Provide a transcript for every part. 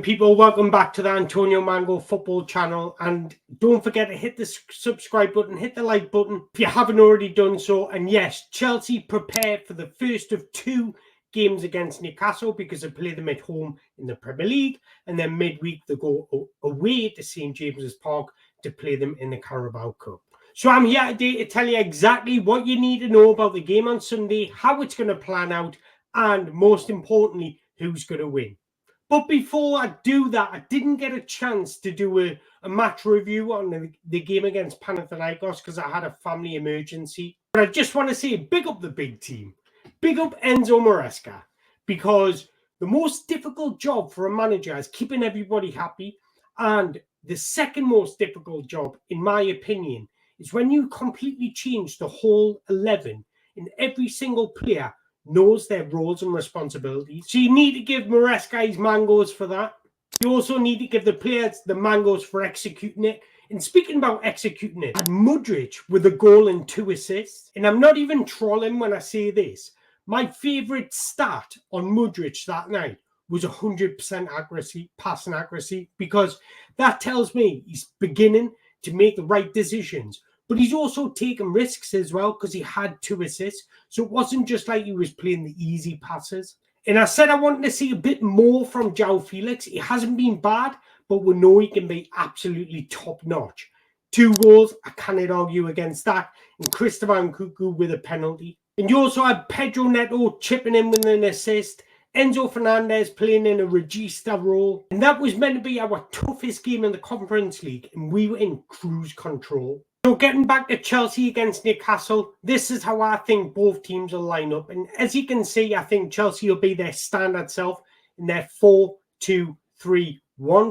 People, welcome back to the Antonio Mango football channel, and don't forget to hit the subscribe button, hit the like button if you haven't already done so. And yes, Chelsea prepare for the first of two games against Newcastle because they play them at home in the Premier League, and then midweek they go away to St James's Park to play them in the Carabao Cup. So I'm here today to tell you exactly what you need to know about the game on Sunday, how it's going to plan out, and most importantly, who's going to win. But before I do that, I didn't get a chance to do a match review on the game against Panathinaikos because I had a family emergency. But I just want to say, big up the big team. Big up Enzo Maresca, because the most difficult job for a manager is keeping everybody happy. And the second most difficult job, in my opinion, is when you completely change the whole 11 and every single player knows their roles and responsibilities. So you need to give Maresca his mangoes for that. You also need to give the players the mangoes for executing it. And speaking about executing it, Mudryk with a goal and 2 assists. And I'm not even trolling when I say this. My favourite stat on Mudryk that night was 100% accuracy, passing accuracy, because that tells me he's beginning to make the right decisions. But he's also taken risks as well because he had 2 assists. So it wasn't just like he was playing the easy passes. And I said I wanted to see a bit more from João Felix. He hasn't been bad, but we know he can be absolutely top-notch. 2 goals, I cannot argue against that. And Christopher Nkunku with a penalty. And you also had Pedro Neto chipping in with an assist. Enzo Fernandez playing in a regista role. And that was meant to be our toughest game in the Conference League. And we were in cruise control. So getting back to Chelsea against Newcastle, this is how I think both teams will line up. And as you can see, I think Chelsea will be their standard self in their 4-2-3-1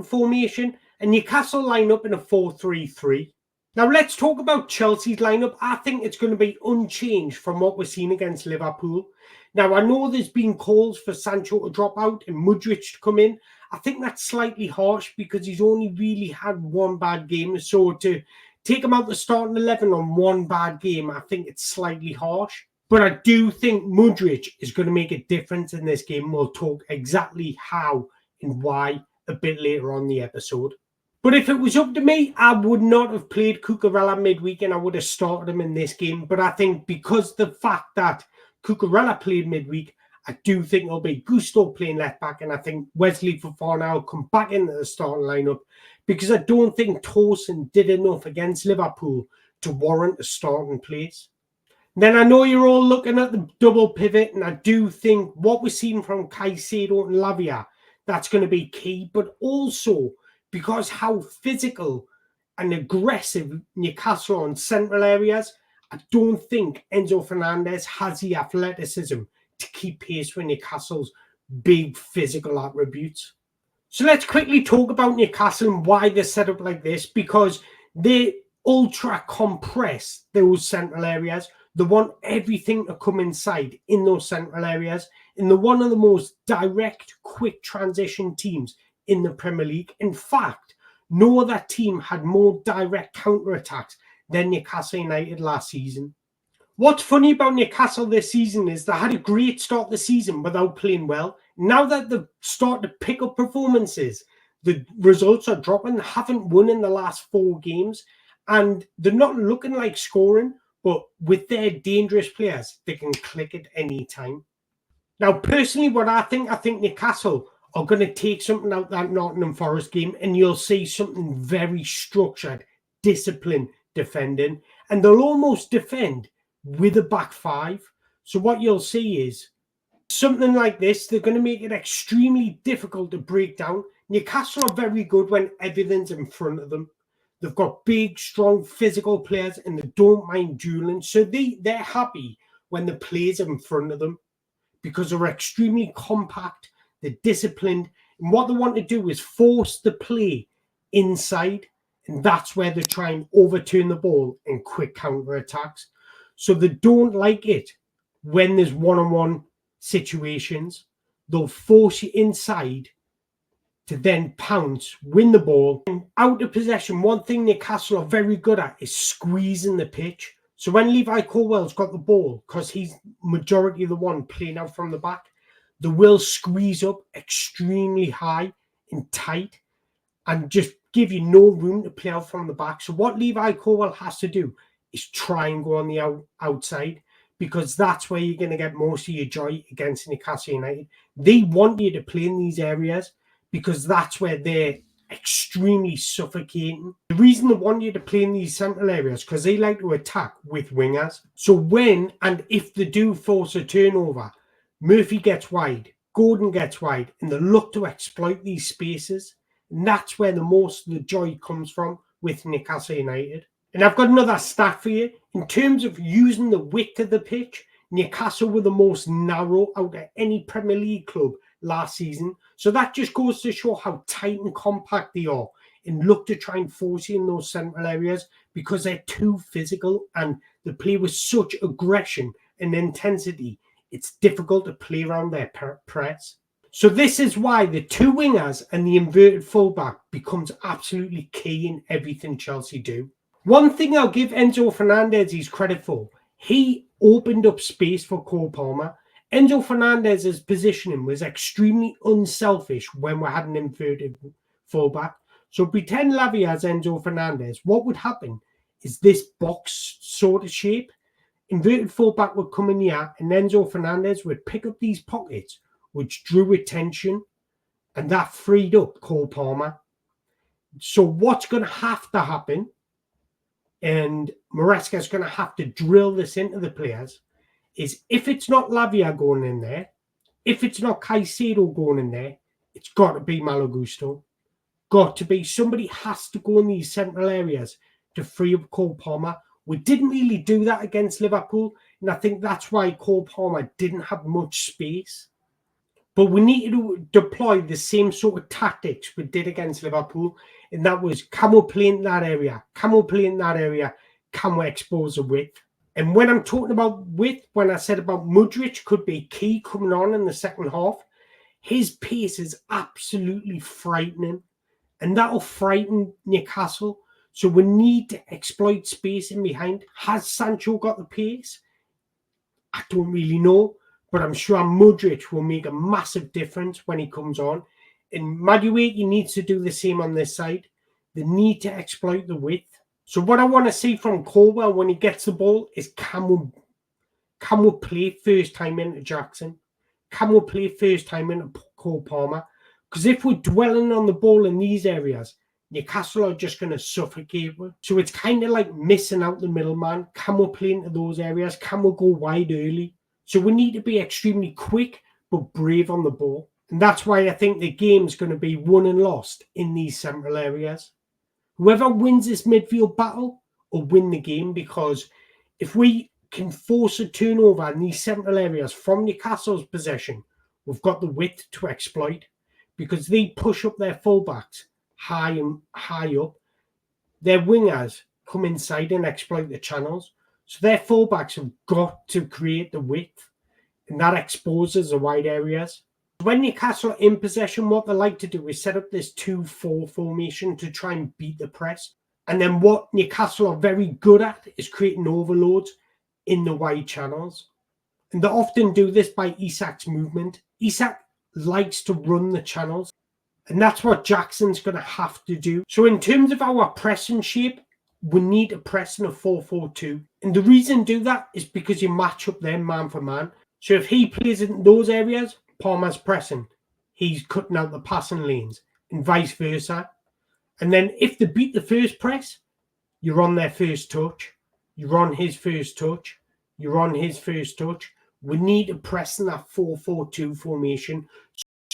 formation. And Newcastle line up in a 4-3-3. Now let's talk about Chelsea's lineup. I think it's going to be unchanged from what we're seeing against Liverpool. Now I know there's been calls for Sancho to drop out and Mudryk to come in. I think that's slightly harsh because he's only really had one bad game. So to take him out the starting 11 on one bad game, I think it's slightly harsh. But I do think Mudryk is going to make a difference in this game. We'll talk exactly how and why a bit later on the episode. But if it was up to me, I would not have played Cucurella midweek and I would have started him in this game. But I think because the fact that Cucurella played midweek, I do think it'll be Gusto playing left back. And I think Wesley Fofana will come back into the starting lineup because I don't think Tosin did enough against Liverpool to warrant a starting place. Then I know you're all looking at the double pivot, and I do think what we're seeing from Caicedo and Lavia, that's going to be key. But also because how physical and aggressive Newcastle on central areas, I don't think Enzo Fernandez has the athleticism to keep pace with Newcastle's big physical attributes. So let's quickly talk about Newcastle and why they're set up like this, because they ultra compress those central areas. They want everything to come inside in those central areas. And they're one of the most direct, quick transition teams in the Premier League. In fact, no other team had more direct counterattacks than Newcastle United last season. What's funny about Newcastle this season is they had a great start to the season without playing well. Now that they've started to pick up performances, the results are dropping. They haven't won in the last 4 games. And they're not looking like scoring, but with their dangerous players, they can click at any time. Now, personally, what I think Newcastle are going to take something out that Nottingham Forest game, and you'll see something very structured, disciplined defending. And they'll almost defend with a back 5. So what you'll see is something like this. They're going to make it extremely difficult to break down. Newcastle are very good when everything's in front of them. They've got big, strong, physical players and they don't mind dueling. So they're happy when the play's in front of them because they're extremely compact, they're disciplined. And what they want to do is force the play inside. And that's where they try and overturn the ball in quick counterattacks. So they don't like it when there's one-on-one situations. They'll force you inside to then pounce, win the ball. And out of possession, one thing Newcastle are very good at is squeezing the pitch. So when Levi Colwell's got the ball, because he's majority of the one playing out from the back, they will squeeze up extremely high and tight and just give you no room to play out from the back. So what Levi Colwill has to do is try and go on the outside, because that's where you're going to get most of your joy against Newcastle United. They want you to play in these areas because that's where they're extremely suffocating. The reason they want you to play in these central areas because they like to attack with wingers. So when and if they do force a turnover, Murphy gets wide, Gordon gets wide, and they look to exploit these spaces. And that's where the most of the joy comes from with Newcastle United. And I've got another stat for you. In terms of using the width of the pitch, Newcastle were the most narrow out of any Premier League club last season. So that just goes to show how tight and compact they are and look to try and force you in those central areas because they're too physical and they play with such aggression and intensity. It's difficult to play around their press. So this is why the two wingers and the inverted fullback becomes absolutely key in everything Chelsea do. One thing I'll give Enzo Fernandez his credit for, he opened up space for Cole Palmer. Enzo Fernandez's positioning was extremely unselfish when we had an inverted fullback. So pretend Lavia as Enzo Fernandez. What would happen is this box sort of shape. Inverted fullback would come in here and Enzo Fernandez would pick up these pockets, which drew attention, and that freed up Cole Palmer. So what's going to have to happen, and Maresca is going to have to drill this into the players, is if it's not Lavia going in there, if it's not Caicedo going in there, it's got to be Malo Gusto. Got to be. Somebody has to go in these central areas to free up Cole Palmer. We didn't really do that against Liverpool, and I think that's why Cole Palmer didn't have much space. But we need to deploy the same sort of tactics we did against Liverpool, and that was, can we play in that area? Can we play in that area? Can we expose the width? And when I'm talking about width, when I said about Mudryk could be key coming on in the second half, his pace is absolutely frightening, and that'll frighten Newcastle. So we need to exploit space in behind. Has Sancho got the pace? I don't really know, but I'm sure Mudryk will make a massive difference when he comes on. And Madueke needs to do the same on this side. They need to exploit the width. So what I want to see from Colwill when he gets the ball is can we play first time into Jackson? Can we play first time into Cole Palmer? Because if we're dwelling on the ball in these areas, Newcastle are just going to suffocate. So it's kind of like missing out the middleman. Can we play into those areas? Can we go wide early? So we need to be extremely quick but brave on the ball. And that's why I think the game's going to be won and lost in these central areas. Whoever wins this midfield battle will win the game, because if we can force a turnover in these central areas from Newcastle's possession, we've got the width to exploit, because they push up their fullbacks high up. Their wingers come inside and exploit the channels. So their fullbacks have got to create the width, and that exposes the wide areas. When Newcastle are in possession, what they like to do is set up this 2-4 formation to try and beat the press. And then what Newcastle are very good at is creating overloads in the wide channels. And they often do this by Isak's movement. Isak likes to run the channels, and that's what Jackson's going to have to do. So in terms of our pressing shape, we need to press in a 4-4-2. And the reason to do that is because you match up them man for man. So if he plays in those areas, Palmer's pressing, he's cutting out the passing lanes, and vice versa. And then if they beat the first press, you're on their first touch. You're on his first touch. You're on his first touch. We need to press in that 4-4-2 formation.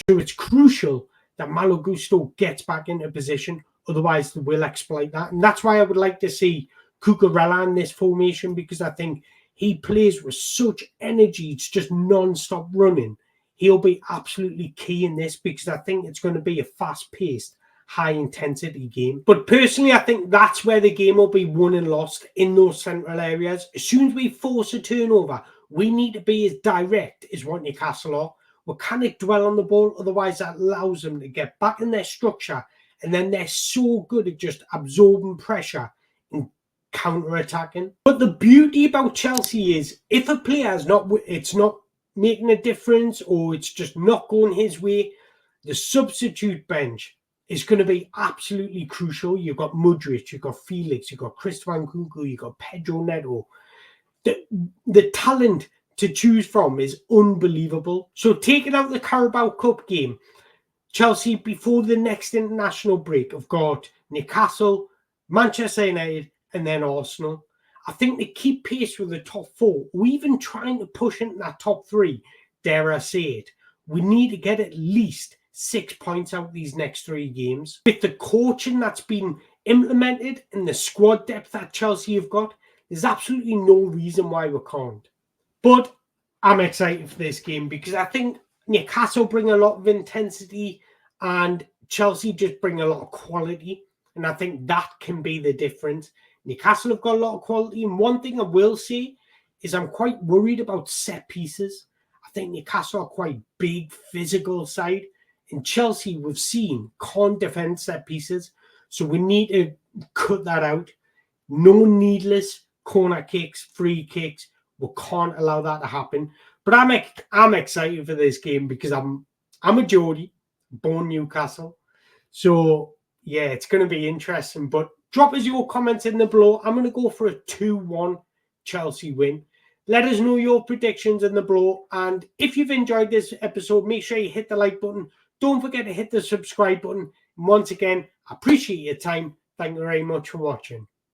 So it's crucial that Malo Gusto gets back into position. Otherwise, they will exploit that. And that's why I would like to see Cucurella in this formation, because I think he plays with such energy. It's just non-stop running. He'll be absolutely key in this, because I think it's going to be a fast-paced, high-intensity game. But personally, I think that's where the game will be won and lost, in those central areas. As soon as we force a turnover, we need to be as direct as what Newcastle are. We can't dwell on the ball, otherwise that allows them to get back in their structure, and then they're so good at just absorbing pressure and counter-attacking. But the beauty about Chelsea is, if a player is not, it's not making a difference, or it's just not going his way, The substitute bench is going to be absolutely crucial. You've got Mudryk, you've got Felix, you've got Christopher Nkunku, you've got Pedro Neto. The talent to choose from is unbelievable. So taking out the Carabao Cup game, Chelsea, before the next international break, have got Newcastle, Manchester United, and then Arsenal. I think they keep pace with the top four, or even trying to push into that top three, dare I say it. We need to get at least 6 points out of these next 3 games. With the coaching that's been implemented and the squad depth that Chelsea have got, there's absolutely no reason why we can't. But I'm excited for this game because I think Newcastle bring a lot of intensity and Chelsea just bring a lot of quality. And I think that can be the difference. Newcastle have got a lot of quality. And one thing I will say is I'm quite worried about set pieces. I think Newcastle are quite big, physical side. And Chelsea, we've seen, can't defend set pieces. So we need to cut that out. No needless corner kicks, free kicks. We can't allow that to happen. But I'm excited for this game because I'm a Geordie, born Newcastle. So yeah, it's going to be interesting. But drop us your comments in the below. I'm going to go for a 2-1 Chelsea win. Let us know your predictions in the below. And if you've enjoyed this episode, make sure you hit the like button. Don't forget to hit the subscribe button. And once again, I appreciate your time. Thank you very much for watching.